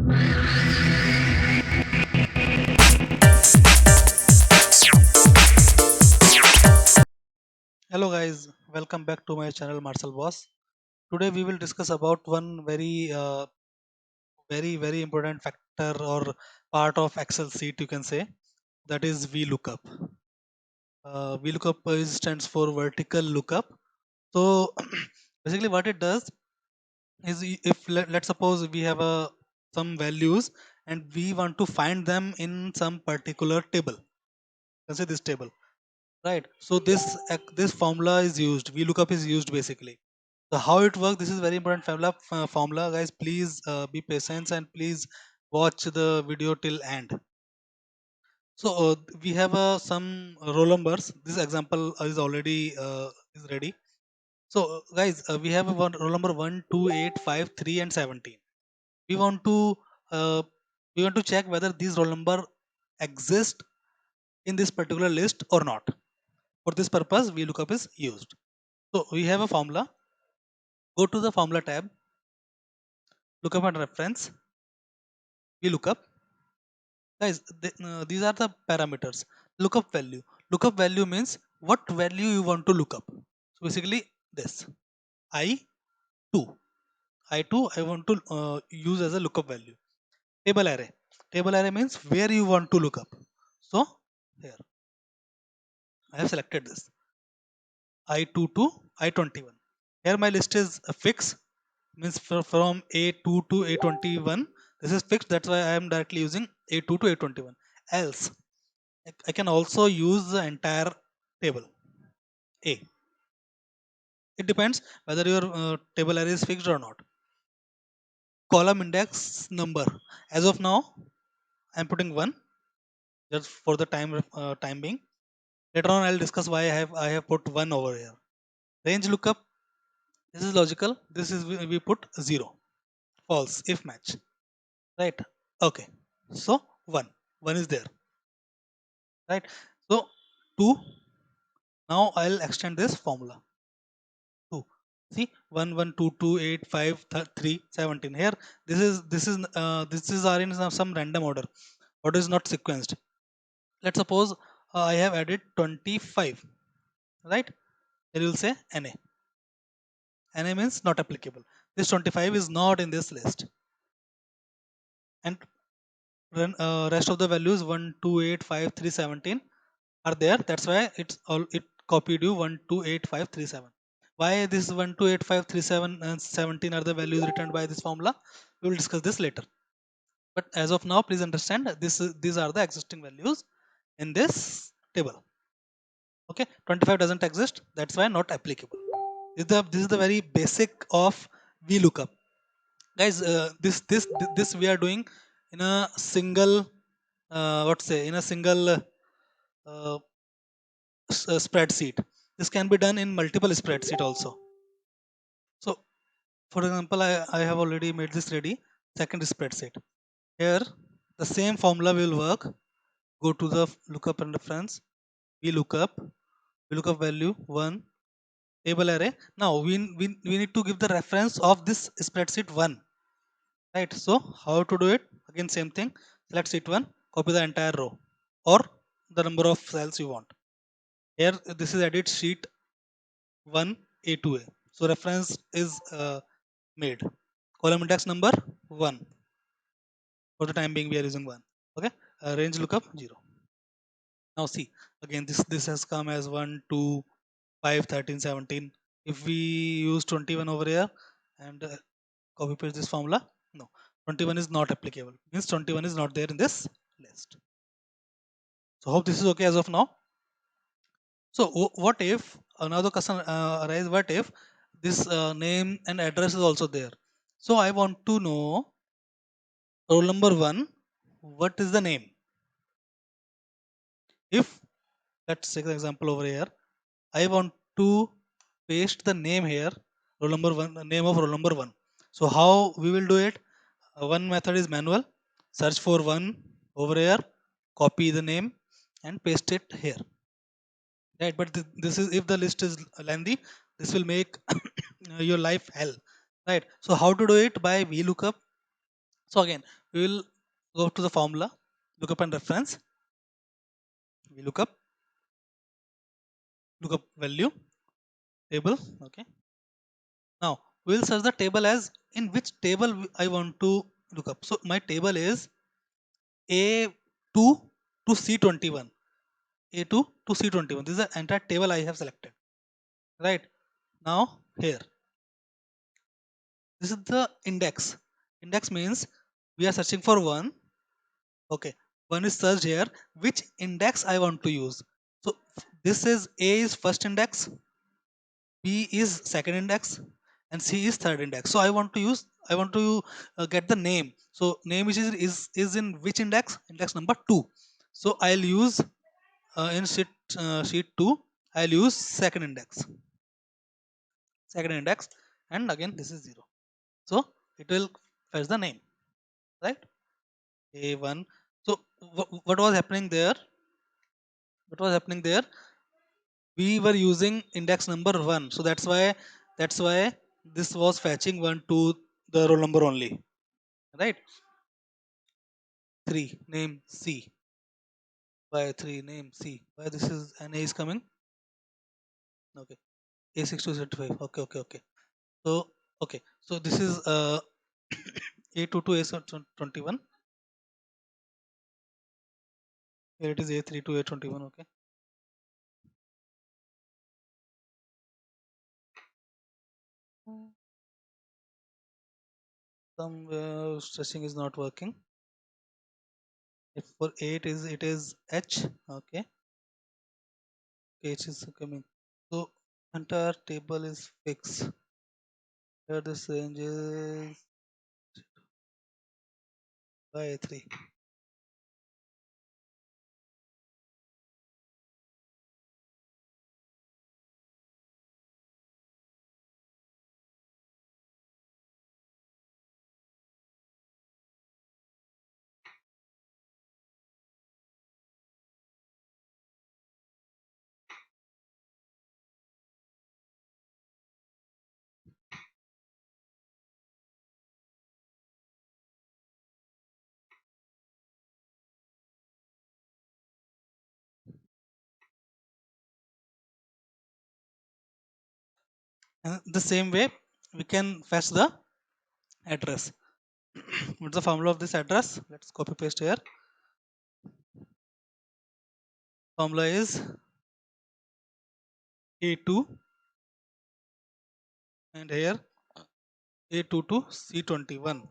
Hello guys, welcome back to my channel Marcel Boss. Today we will discuss about one very important factor or part of Excel sheet you can say, that is VLOOKUP. VLOOKUP stands for vertical lookup. So basically what it does is if let's suppose we have some values and we want to find them in some particular table. Let's say this table, right? So this formula is used. VLOOKUP is used basically. So how it works, this is very important formula guys. Please be patient and please watch the video till end. So we have some roll numbers. This example is already is ready. So guys, we have one roll number 1, 2, 8, 5, 3 and 17. We want to uh, we want to check whether these roll number exist in this particular list or not. For this purpose VLOOKUP is used. So we have a formula. Go to the formula tab, look up and reference, VLOOKUP. Guys, these are the parameters. Lookup value. Lookup value means what value you want to look up. So basically this I2. I2 I want to use as a lookup value. Table array. Table array means where you want to look up. So here I have selected this I2 to I21. Here my list is fixed, means from A2 to A21. This is fixed, that's why I am directly using A2 to A21. Else I can also use the entire table A. It depends whether your table array is fixed or not. Column index number. As of now, I'm putting one just for the time being. Later on, I'll discuss why I have put one over here. Range lookup. This is logical. This is we put zero, false if match. Right. Okay. So one is there. Right. So two. Now I'll extend this formula. 2. See, 1 1 2 2 8 5 3 17. Here this is are in some random order. Order is not sequenced. Let's suppose I have added 25, right? Then you will say NA. NA means not applicable. This 25 is not in this list, and rest of the values 1 2 8 5 3 17 are there. That's why it copied you 1 2 8 5 3 7. Why this 1 2 8 5 3 7 and 17 are the values returned by this formula? We will discuss this later. But as of now, please understand that these are the existing values in this table. Okay, 25 doesn't exist. That's why not applicable. This is the very basic of VLOOKUP, guys. This we are doing in a single what say in a single spreadsheet. This can be done in multiple spreadsheet also. So for example, I have already made this ready. Second spreadsheet. Here the same formula will work. Go to the lookup and reference. We look up value 1 table array. Now we need to give the reference of this spreadsheet 1, right? So how to do it? Again same thing. Select sheet 1, copy the entire row or the number of cells you want. Here this is edit sheet 1 A2A. So reference is made. Column index number 1. For the time being we are using 1. Okay. Range lookup 0. Now see, again this has come as 1 2 5 13 17. If we use 21 over here and copy paste this formula, no, 21 is not applicable, means 21 is not there in this list. So hope this is okay as of now. So what if another question arise, what if this name and address is also there? So I want to know roll number 1, what is the name? If let's take the example over here, I want to paste the name here, roll number 1, name of roll number 1. So how we will do it? One method is manual. Search for 1 over here, copy the name and paste it here. Right, but this is if the list is lengthy, this will make your life hell. Right. So how to do it? By VLOOKUP. So again, we will go to the formula, lookup and reference. We look up value table. Okay. Now we will search the table as in which table I want to look up. So my table is A2 to C21. A2 to C21. This is the entire table I have selected. Right. Now here, this is the index. Index means we are searching for one. Okay. One is searched here. Which index I want to use? So this is A is first index, B is second index, and C is third index. So I want to get the name. So name is in which index? Index number two. So I'll use in sheet two. I'll use second index, and again this is zero. So it will fetch the name, right? A1. So what was happening there? What was happening there? We were using index number one, so that's why this was fetching one to the roll number only, right? Three name C. Why three name C? Why this is an A is coming? Okay, A6235. Okay. So okay, so this is A22 A21. Here it is A32 A21. Okay, some stretching is not working. If for it is H. Okay, H is coming. So entire table is fixed. Here this range is by 3. And the same way, we can fetch the address. What's the formula of this address? Let's copy paste here. Formula is A2 and here A2 to C21.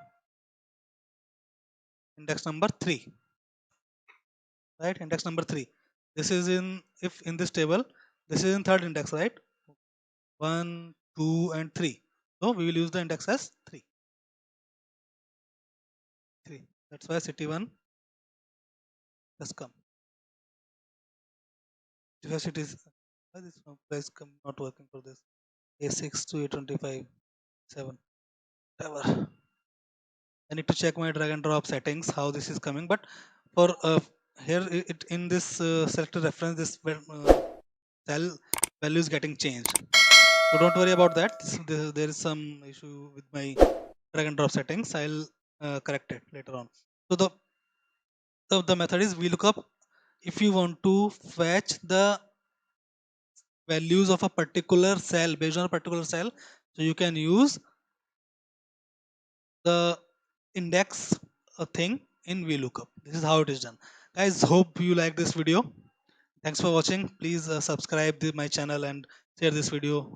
Index number 3. Right? Index number 3. This is in, if in this table, this is in third index, right? 1, 2, and 3. So we will use the index as 3. 3. That's why city 1 has come. Because it is, why this price come not working for this? A6 to A25, 7. Whatever. I need to check my drag and drop settings how this is coming. But for here it in this selected reference, this cell value is getting changed. So don't worry about that. There is some issue with my drag and drop settings. I'll correct it later on. So the method is VLOOKUP. If you want to fetch the values of a particular cell based on a particular cell, so you can use the index thing in VLOOKUP. This is how it is done. Guys, hope you like this video. Thanks for watching. Please subscribe to my channel and share this video.